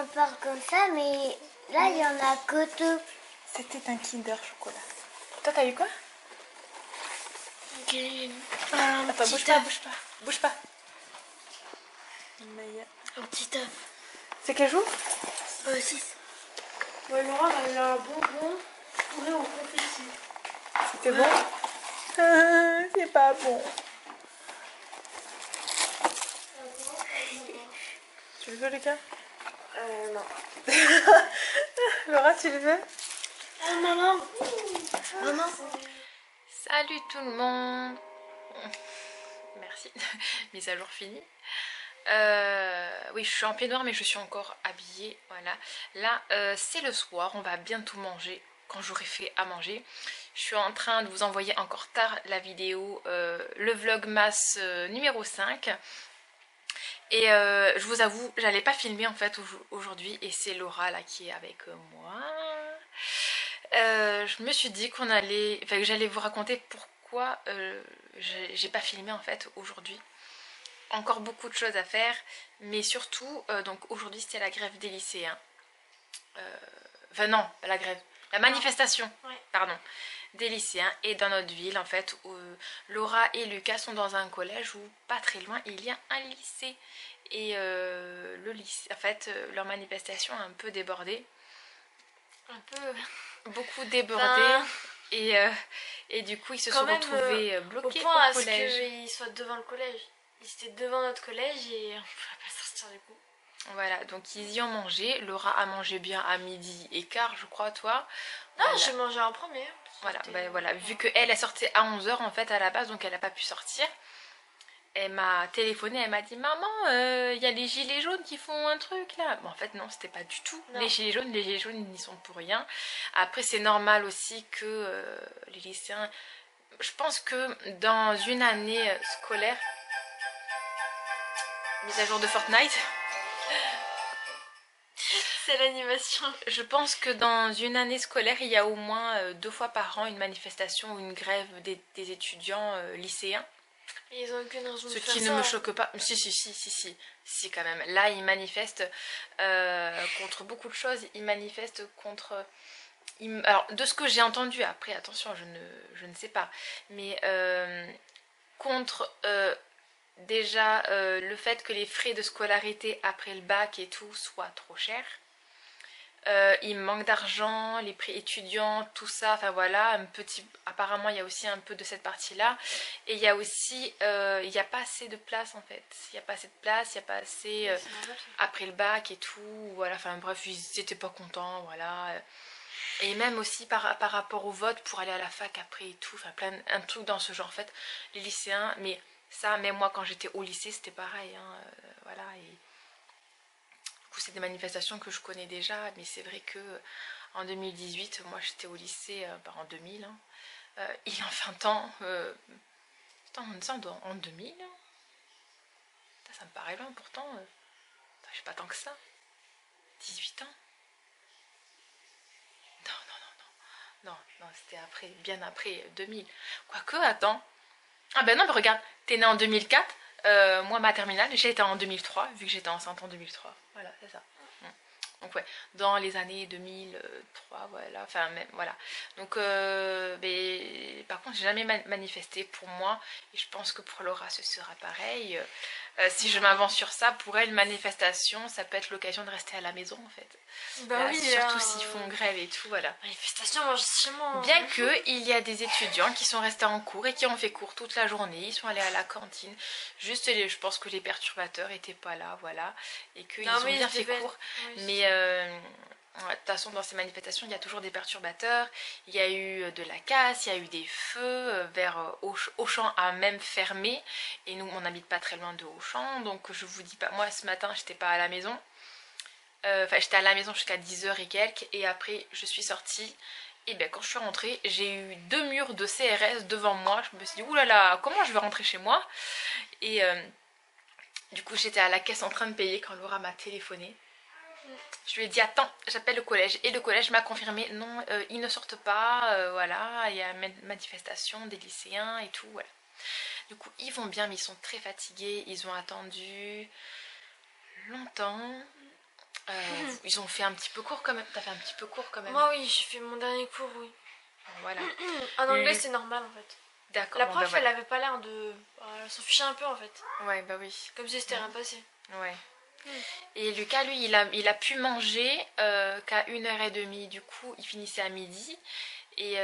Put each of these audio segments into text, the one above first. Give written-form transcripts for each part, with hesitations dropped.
on parle comme ça, mais là, il y en a que deux. C'était un Kinder chocolat. Toi, t'as eu quoi? Attends, bouge pas, bouge pas. Bouge pas. Un petit œuf. C'est quel jour? 6. Ouais, Laura, elle a un bonbon fourré au confetti. C'était bon? C'est pas bon. Tu le veux, Lucas? Non. Laura, tu le veux? Maman. Maman. Salut tout le monde. Merci. Mise à jour finie. Oui, je suis en peignoir mais je suis encore habillée. Voilà. Là, c'est le soir. On va bientôt manger quand j'aurai fait à manger. Je suis en train de vous envoyer encore tard la vidéo, le vlogmas numéro 5. Et je vous avoue, j'allais pas filmer en fait aujourd'hui. Et c'est Laura là qui est avec moi. Je me suis dit que j'allais vous raconter pourquoi j'ai pas filmé en fait aujourd'hui. Encore beaucoup de choses à faire, mais surtout, donc aujourd'hui c'était la grève des lycéens. Enfin non, pas la grève, la manifestation, pardon, des lycéens. Et dans notre ville en fait, où Laura et Lucas sont dans un collège où pas très loin il y a un lycée. Et le lycée, en fait, leur manifestation a un peu débordé. Beaucoup débordé. Et du coup ils se sont retrouvés bloqués au point au collège. qu'ils soient devant le collège. Ils étaient devant notre collège et on ne pouvait pas sortir du coup. Voilà, donc ils y ont mangé. Laura a mangé bien à 12h15, je crois, toi. Non, voilà. j'ai mangé en premier. Voilà, voilà, vu qu'elle sortait à 11h en fait à la base, donc elle n'a pas pu sortir. Elle m'a téléphoné, elle m'a dit maman, il y a les gilets jaunes qui font un truc là. Bon, en fait non, c'était pas du tout les gilets jaunes ils n'y sont pour rien. Après c'est normal aussi que les lycéens, je pense que dans une année scolaire, mise à jour de Fortnite, c'est l'animation. je pense que dans une année scolaire il y a au moins 2 fois par an une manifestation ou une grève des étudiants lycéens. Et ils ont aucune raison de Ce faire qui ça. ne me choque pas. Si quand même. Là, ils manifestent contre beaucoup de choses. Ils manifestent contre... Alors, de ce que j'ai entendu, après, attention, je ne sais pas. Mais contre déjà le fait que les frais de scolarité après le bac et tout soient trop chers. Il manque d'argent, les prix étudiants, tout ça, enfin voilà, apparemment il y a aussi un peu de cette partie-là. Et il y a aussi, il n'y a pas assez de place en fait. Il n'y a pas assez de place, il n'y a pas assez après le bac et tout, voilà, enfin bref, ils n'étaient pas contents, voilà. Et même aussi par rapport au vote pour aller à la fac après et tout, enfin un truc dans ce genre en fait. Les lycéens, mais ça, même moi quand j'étais au lycée, c'était pareil, hein, voilà. Et c'est des manifestations que je connais déjà, mais c'est vrai que en 2018, moi j'étais au lycée en 2000, hein, il y a 20 ans, en 2000, ça me paraît loin pourtant, je sais pas tant que ça, 18 ans. Non, c'était après, bien après 2000. Quoique, attends, ah ben non, mais regarde, t'es né en 2004, moi ma terminale, j'ai été en 2003, vu que j'étais enceinte en 2003, voilà, c'est ça. Donc ouais, dans les années 2003, voilà, enfin même, voilà. Donc, mais, par contre, j'ai jamais manifesté pour moi, et je pense que pour Laura, ce sera pareil. Si je m'avance sur ça, pour elle, manifestation, ça peut être l'occasion de rester à la maison, en fait. Bah là, oui, surtout s'ils font grève et tout, voilà. Manifestation, moi, chez moi. Bien que il y a des étudiants qui sont restés en cours et qui ont fait cours toute la journée, ils sont allés à la cantine. Juste, je pense que les perturbateurs étaient pas là, voilà, et qu'ils ont bien fait cours. Mais de toute façon, dans ces manifestations, il y a toujours des perturbateurs. Il y a eu de la casse, il y a eu des feux. Vers Auchan a même fermé. Et nous, on n'habite pas très loin de Auchan. Donc, je vous dis pas, moi ce matin, j'étais pas à la maison. Enfin, j'étais à la maison jusqu'à 10h et quelques. Et après, je suis sortie. Et bien, quand je suis rentrée, j'ai eu 2 murs de CRS devant moi. Je me suis dit, oulala, comment je vais rentrer chez moi? Et du coup, j'étais à la caisse en train de payer quand Laura m'a téléphoné. Je lui ai dit attends, j'appelle le collège. Et le collège m'a confirmé non, ils ne sortent pas, voilà, il y a une manifestation des lycéens et tout, voilà. Du coup, ils vont bien, mais ils sont très fatigués, ils ont attendu longtemps. Ils ont fait un petit peu court quand même. T'as fait un petit peu court quand même. Moi oui, j'ai fait mon dernier cours, oui. Voilà. En anglais c'est normal en fait. D'accord. La bon, prof bah, voilà. elle avait pas l'air de... Elle s'en fichait un peu en fait. Ouais, bah oui. Comme si c'était rien passé. Ouais. Et Lucas, lui, il a pu manger qu'à 1h30. Du coup, il finissait à midi. Et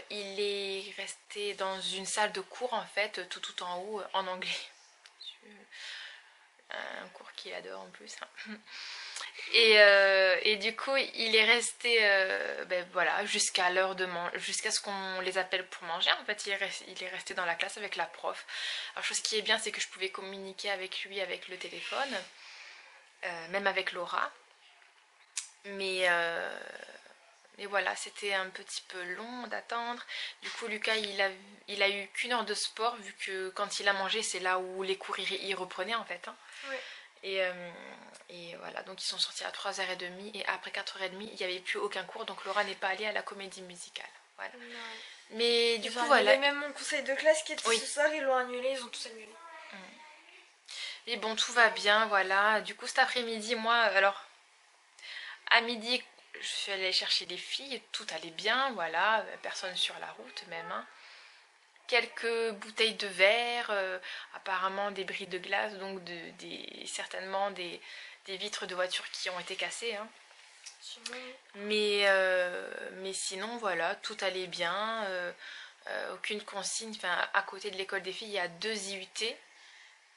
il est resté dans une salle de cours, en fait, tout en haut, en anglais. Un cours qu'il adore en plus. Et du coup, il est resté voilà, jusqu'à l'heure de manger, jusqu'à ce qu'on les appelle pour manger. En fait, il est resté dans la classe avec la prof. Alors, chose qui est bien, c'est que je pouvais communiquer avec lui avec le téléphone, même avec Laura. Mais voilà, c'était un petit peu long d'attendre. Du coup, Lucas, il a eu qu'une heure de sport, vu que quand il a mangé, c'est là où les cours y reprenaient en fait. Hein. Ouais. Et voilà, donc ils sont sortis à 3h30 et après 4h30, il n'y avait plus aucun cours, donc Laura n'est pas allée à la comédie musicale. Voilà. Ouais. Mais du Ils coup, ont voilà. annulé même mon conseil de classe qui était Oui. ce soir, ils l'ont annulé, ils ont tous annulé. Mais bon, tout va bien, voilà. Du coup, cet après-midi, moi, alors, à midi, je suis allée chercher les filles, tout allait bien, voilà, personne sur la route même. Hein. Quelques bouteilles de verre, apparemment des bris de glace, donc certainement des vitres de voiture qui ont été cassées. Hein. Mais sinon, voilà, tout allait bien. Aucune consigne. Enfin, à côté de l'école des filles, il y a 2 IUT.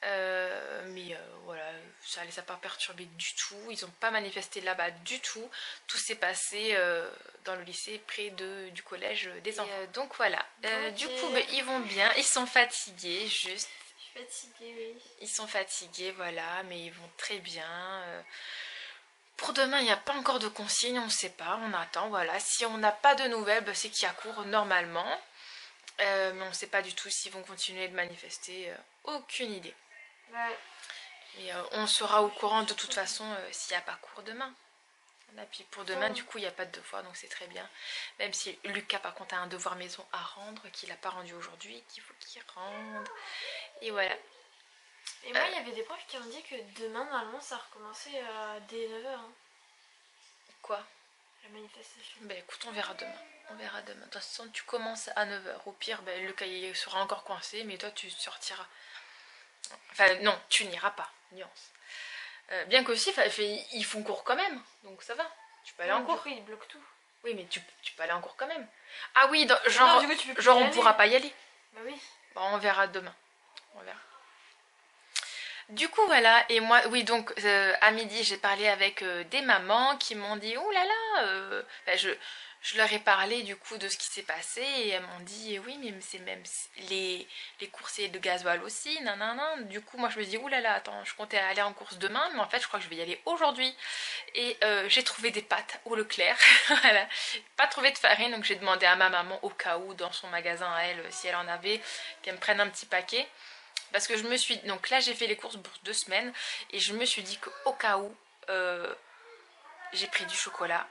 Mais voilà, ça les a pas perturbés du tout. Ils n'ont pas manifesté là-bas du tout. Tout s'est passé dans le lycée près du collège des enfants. Donc voilà. Du coup, ils vont bien. Ils sont fatigués, juste. Je suis fatiguée, oui. Ils sont fatigués, voilà, mais ils vont très bien. Pour demain, il n'y a pas encore de consigne, on ne sait pas, on attend, voilà. Si on n'a pas de nouvelles, c'est qu'il y a cours normalement. Mais on ne sait pas du tout s'ils vont continuer de manifester. Aucune idée. Ouais. Et on sera au courant de toute façon s'il n'y a pas cours demain. Et puis pour demain, du coup, il n'y a pas de devoir, donc c'est très bien. Même si Lucas, par contre, a un devoir maison à rendre, qu'il n'a pas rendu aujourd'hui, qu'il faut qu'il rende. Et voilà. Et moi, il y avait des profs qui ont dit que demain, normalement, ça recommençait dès 9h. Hein, Quoi? la manifestation. Ben écoute, on verra demain. On verra demain. De toute façon, tu commences à 9h. Au pire, Lucas il sera encore coincé, mais toi, tu sortiras. Enfin, non, tu n'iras pas. Nuance. Bien qu'aussi, ils font cours quand même, donc ça va. Tu peux aller en cours. Du coup, ils bloquent tout. Oui, mais tu peux aller en cours quand même. Ah oui, Non, du coup, tu peux plus genre y on aller. pourra pas y aller. Bah oui. Bon, on verra demain. On verra. Du coup, voilà. Et moi, oui, donc, à midi, j'ai parlé avec des mamans qui m'ont dit, oh là là, je leur ai parlé du coup de ce qui s'est passé et elles m'ont dit oui mais c'est même les courses de gasoil aussi nanana. Du coup moi je me dis oulala attends je comptais aller en course demain mais en fait je crois que je vais y aller aujourd'hui et j'ai trouvé des pâtes au Leclerc. Voilà. Pas trouvé de farine donc j'ai demandé à ma maman au cas où dans son magasin à elle si elle en avait qu'elle me prenne un petit paquet parce que je me suis donc là j'ai fait les courses pour 2 semaines et je me suis dit qu'au cas où j'ai pris du chocolat.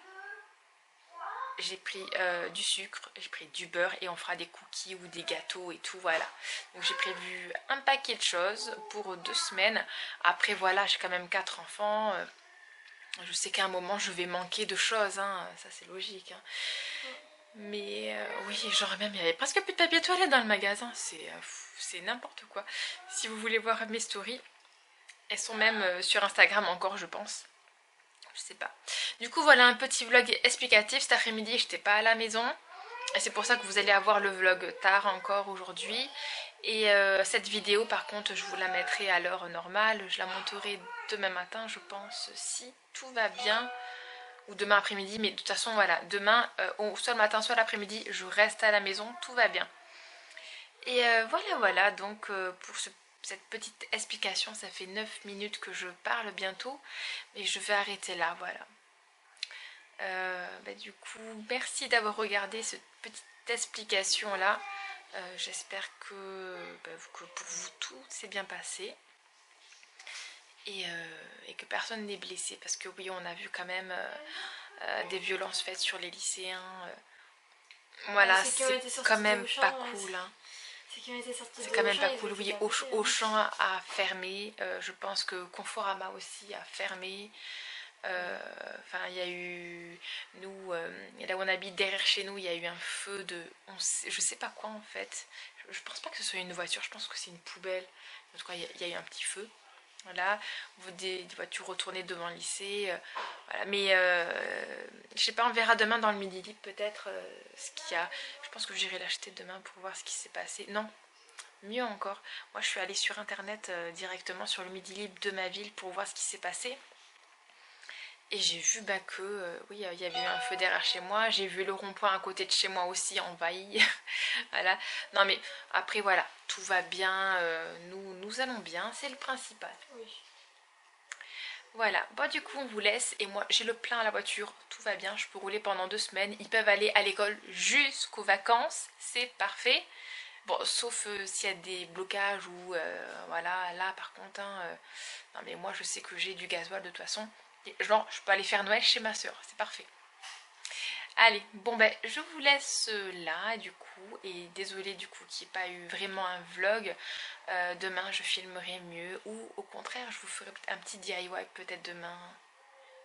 J'ai pris du sucre, j'ai pris du beurre et on fera des cookies ou des gâteaux et tout, voilà. Donc j'ai prévu un paquet de choses pour 2 semaines. Après voilà, j'ai quand même 4 enfants. Je sais qu'à un moment je vais manquer de choses, hein. Ça c'est logique. Hein. Mais oui, genre même il y avait presque plus de papier toilette dans le magasin. C'est n'importe quoi. Si vous voulez voir mes stories, elles sont même sur Instagram encore je pense. Je sais pas. Du coup voilà un petit vlog explicatif. Cet après-midi j'étais pas à la maison. Et c'est pour ça que vous allez avoir le vlog tard encore aujourd'hui. Et cette vidéo par contre je vous la mettrai à l'heure normale. Je la monterai demain matin je pense si tout va bien. Ou demain après-midi. Mais de toute façon voilà. Demain soit le matin soit l'après-midi je reste à la maison. Tout va bien. Et voilà donc pour cette petite explication, ça fait 9 minutes que je parle bientôt, mais je vais arrêter là, voilà. Du coup, merci d'avoir regardé cette petite explication là. J'espère que pour vous tout s'est bien passé et que personne n'est blessé, parce que oui, on a vu quand même des violences faites sur les lycéens. Voilà, c'est quand même pas cool. Hein. C'est quand même pas cool, oui. Auchan a fermé, je pense que Conforama aussi a fermé. Enfin, il y a eu, nous, là où on habite, derrière chez nous, il y a eu un feu de, je sais pas quoi en fait. Je pense pas que ce soit une voiture, je pense que c'est une poubelle. En tout cas, il y a eu un petit feu. Voilà, des voitures retournées devant le lycée. Voilà. Mais je sais pas, on verra demain dans le Midi Libre peut-être ce qu'il y a. Je pense que j'irai l'acheter demain pour voir ce qui s'est passé. Non, mieux encore. Moi, je suis allée sur internet directement sur le Midi Libre de ma ville pour voir ce qui s'est passé. Et j'ai vu que, oui, il y avait eu un feu derrière chez moi. J'ai vu le rond-point à côté de chez moi aussi envahi. Voilà. Non mais après voilà, tout va bien. Nous allons bien, c'est le principal. Oui. Voilà. Bon du coup on vous laisse. Et moi j'ai le plein à la voiture. Tout va bien, je peux rouler pendant 2 semaines. Ils peuvent aller à l'école jusqu'aux vacances. C'est parfait. Bon, sauf s'il y a des blocages ou voilà, là par contre, hein, non mais moi je sais que j'ai du gasoil de toute façon. Et, genre, je peux aller faire Noël chez ma soeur, c'est parfait. Allez, bon ben, je vous laisse là du coup, et désolée du coup qu'il n'y ait pas eu vraiment un vlog. Demain je filmerai mieux, ou au contraire je vous ferai un petit DIY peut-être demain.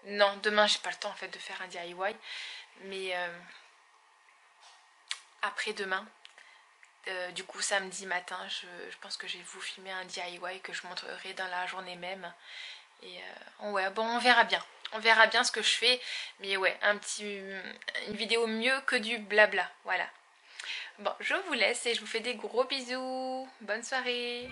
Non, demain j'ai pas le temps en fait de faire un DIY, mais après-demain. Du coup samedi matin je pense que je vais vous filmer un DIY que je montrerai dans la journée même. Et ouais, bon on verra bien. On verra bien ce que je fais. Mais ouais, une vidéo mieux que du blabla. Voilà. Bon, je vous laisse et je vous fais des gros bisous. Bonne soirée.